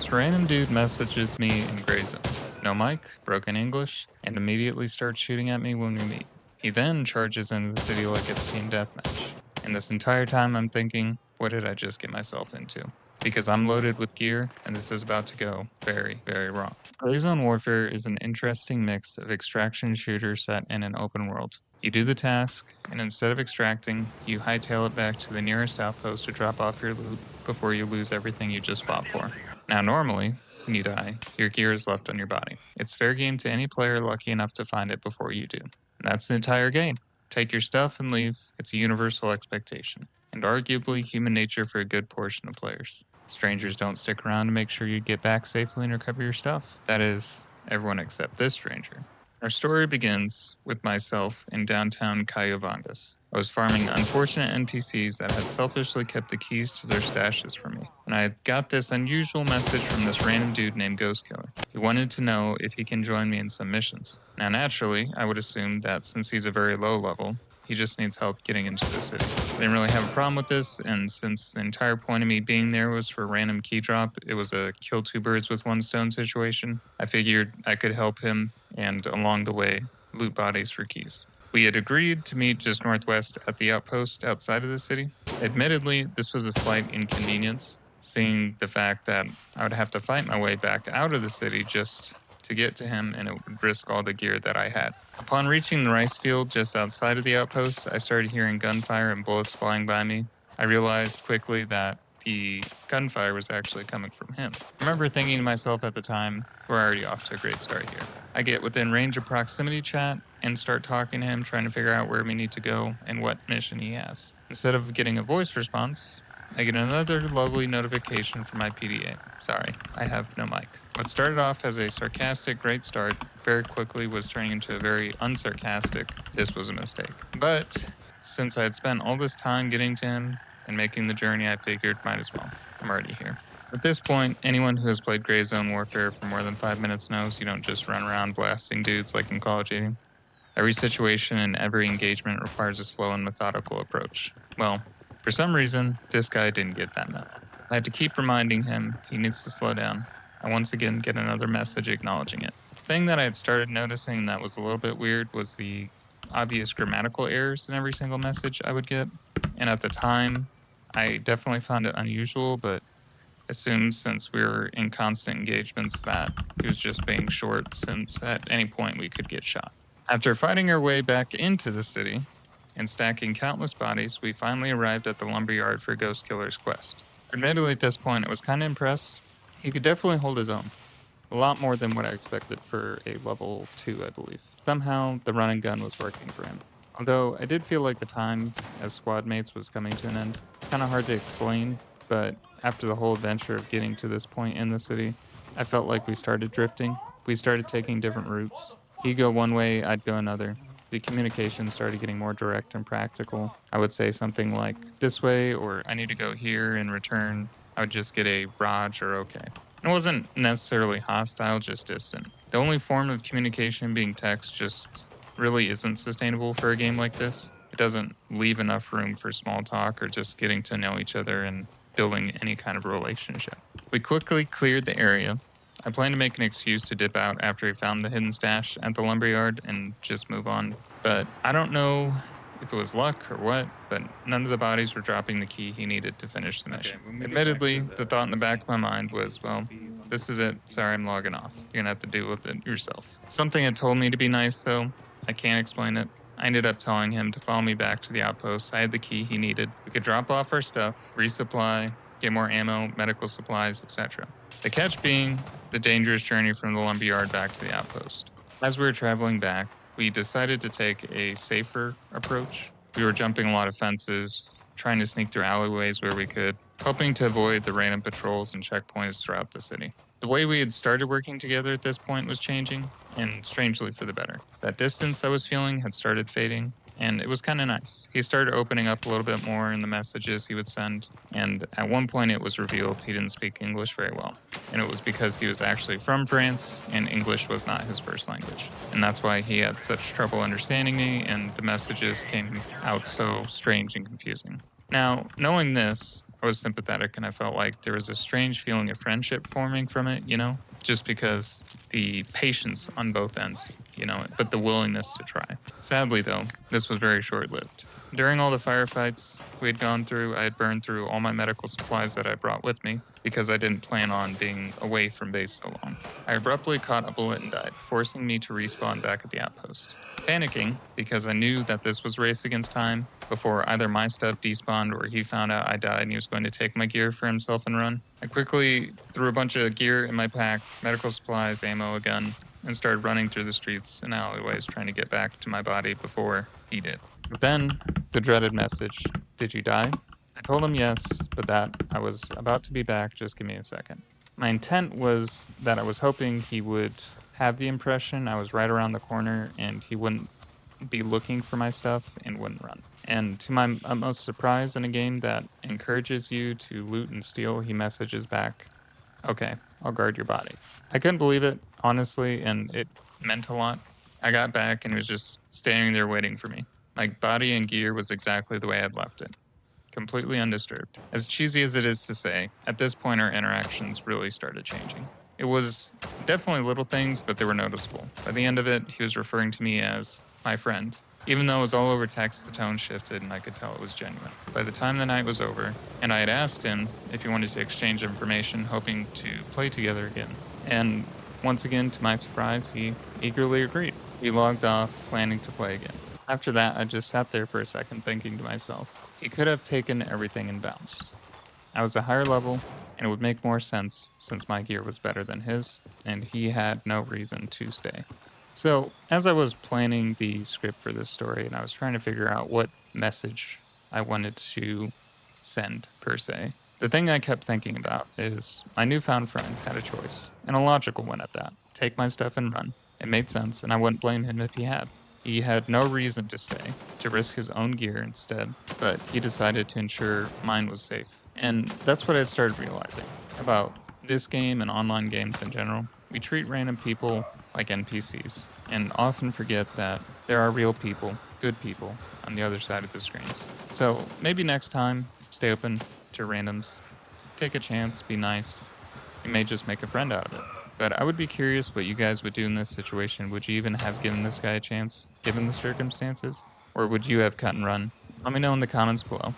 This random dude messages me in Gray Zone. No mic, broken English, and immediately starts shooting at me when we meet. He then charges into the city like it's team deathmatch. And this entire time I'm thinking, what did I just get myself into? Because I'm loaded with gear, and this is about to go very, very wrong. Gray Zone Warfare is an interesting mix of extraction shooter set in an open world. You do the task, and instead of extracting, you hightail it back to the nearest outpost to drop off your loot before you lose everything you just fought for. Now, normally, when you die, your gear is left on your body. It's fair game to any player lucky enough to find it before you do. And that's the entire game. Take your stuff and leave. It's a universal expectation, and arguably human nature for a good portion of players. Strangers don't stick around to make sure you get back safely and recover your stuff. That is, everyone except this stranger. Our story begins with myself in downtown Cayovangas. I was farming unfortunate NPCs that had selfishly kept the keys to their stashes from me, and I got this unusual message from this random dude named Ghost Killer. He wanted to know if he can join me in some missions. Now, naturally, I would assume that since he's a very low level, he just needs help getting into the city. I didn't really have a problem with this, and since the entire point of me being there was for a random key drop, it was a kill two birds with one stone situation, I figured I could help him and, along the way, loot bodies for keys. We had agreed to meet just northwest at the outpost outside of the city. Admittedly, this was a slight inconvenience, seeing the fact that I would have to fight my way back out of the city just to get to him, and it would risk all the gear that I had. Upon reaching the rice field just outside of the outpost, I started hearing gunfire and bullets flying by me. I realized quickly that the gunfire was actually coming from him. I remember thinking to myself at the time, we're already off to a great start here. I get within range of proximity chat and start talking to him, trying to figure out where we need to go and what mission he has. Instead of getting a voice response, I get another lovely notification from my PDA. Sorry, I have no mic. What started off as a sarcastic great start very quickly was turning into a very unsarcastic this was a mistake. But since I had spent all this time getting to him and making the journey, I figured might as well. I'm already here. At this point, anyone who has played Gray Zone Warfare for more than 5 minutes knows you don't just run around blasting dudes like in Call of Duty. Every situation and every engagement requires a slow and methodical approach. Well, for some reason, this guy didn't get that memo. I had to keep reminding him he needs to slow down. I once again get another message acknowledging it. The thing that I had started noticing that was a little bit weird was the obvious grammatical errors in every single message I would get. And at the time, I definitely found it unusual, but assumed since we were in constant engagements that he was just being short, since at any point we could get shot. After fighting our way back into the city and stacking countless bodies, we finally arrived at the lumberyard for Ghost Killer's quest. Admittedly, at this point, I was kind of impressed. He could definitely hold his own. A lot more than what I expected for a level 2, I believe. Somehow, the run and gun was working for him. Although, I did feel like the time as squad mates was coming to an end. It's kind of hard to explain, but after the whole adventure of getting to this point in the city, I felt like we started drifting. We started taking different routes. He'd go one way, I'd go another. The communication started getting more direct and practical. I would say something like, this way, or I need to go here in return. I would just get a Raj or okay. It wasn't necessarily hostile, just distant. The only form of communication being text just really isn't sustainable for a game like this. It doesn't leave enough room for small talk or just getting to know each other and building any kind of relationship. We quickly cleared the area. I plan to make an excuse to dip out after we found the hidden stash at the lumberyard and just move on. But I don't know if it was luck or what, but none of the bodies were dropping the key he needed to finish the mission. Admittedly, the thought in the back of my mind was, well, this is it. Sorry, I'm logging off. You're gonna have to deal with it yourself. Something had told me to be nice, though. I can't explain it. I ended up telling him to follow me back to the outpost. I had the key he needed. We could drop off our stuff, resupply, get more ammo, medical supplies, etc. The catch being the dangerous journey from the lumberyard back to the outpost. As we were traveling back, we decided to take a safer approach. We were jumping a lot of fences, trying to sneak through alleyways where we could, hoping to avoid the random patrols and checkpoints throughout the city. The way we had started working together at this point was changing, and strangely for the better. That distance I was feeling had started fading, and it was kind of nice. He started opening up a little bit more in the messages he would send, and at one point it was revealed he didn't speak English very well. And it was because he was actually from France, and English was not his first language. And that's why he had such trouble understanding me, and the messages came out so strange and confusing. Now, knowing this, I was sympathetic and I felt like there was a strange feeling of friendship forming from it, just because the patience on both ends, but the willingness to try. Sadly, though, this was very short lived. During all the firefights we had gone through, I had burned through all my medical supplies that I brought with me because I didn't plan on being away from base so long. I abruptly caught a bullet and died, forcing me to respawn back at the outpost. Panicking, because I knew that this was race against time, before either my stuff despawned or he found out I died and he was going to take my gear for himself and run, I quickly threw a bunch of gear in my pack, medical supplies, ammo, a gun, and started running through the streets and alleyways trying to get back to my body before he did. But then, the dreaded message, "Did you die?" I told him yes, but that I was about to be back, just give me a second. My intent was that I was hoping he would have the impression I was right around the corner and he wouldn't be looking for my stuff and wouldn't run. And to my utmost surprise, in a game that encourages you to loot and steal, he messages back, "Okay, I'll guard your body." I couldn't believe it, honestly, and it meant a lot. I got back and was just standing there waiting for me. My body and gear was exactly the way I'd left it, completely undisturbed. As cheesy as it is to say, at this point our interactions really started changing. It was definitely little things, but they were noticeable. By the end of it, he was referring to me as my friend. Even though it was all over text, the tone shifted and I could tell it was genuine. By the time the night was over, and I had asked him if he wanted to exchange information, hoping to play together again. And once again, to my surprise, he eagerly agreed. We logged off, planning to play again. After that, I just sat there for a second thinking to myself, he could have taken everything and bounced. I was a higher level, and it would make more sense since my gear was better than his, and he had no reason to stay. So, as I was planning the script for this story and I was trying to figure out what message I wanted to send, per se, the thing I kept thinking about is my newfound friend had a choice, and a logical one at that. Take my stuff and run. It made sense, and I wouldn't blame him if he had. He had no reason to stay, to risk his own gear instead, but he decided to ensure mine was safe. And that's what I started realizing about this game and online games in general. We treat random people like NPCs and often forget that there are real people, good people, on the other side of the screens. So maybe next time, stay open to randoms. Take a chance, be nice. You may just make a friend out of it. But I would be curious what you guys would do in this situation. Would you even have given this guy a chance, given the circumstances? Or would you have cut and run? Let me know in the comments below.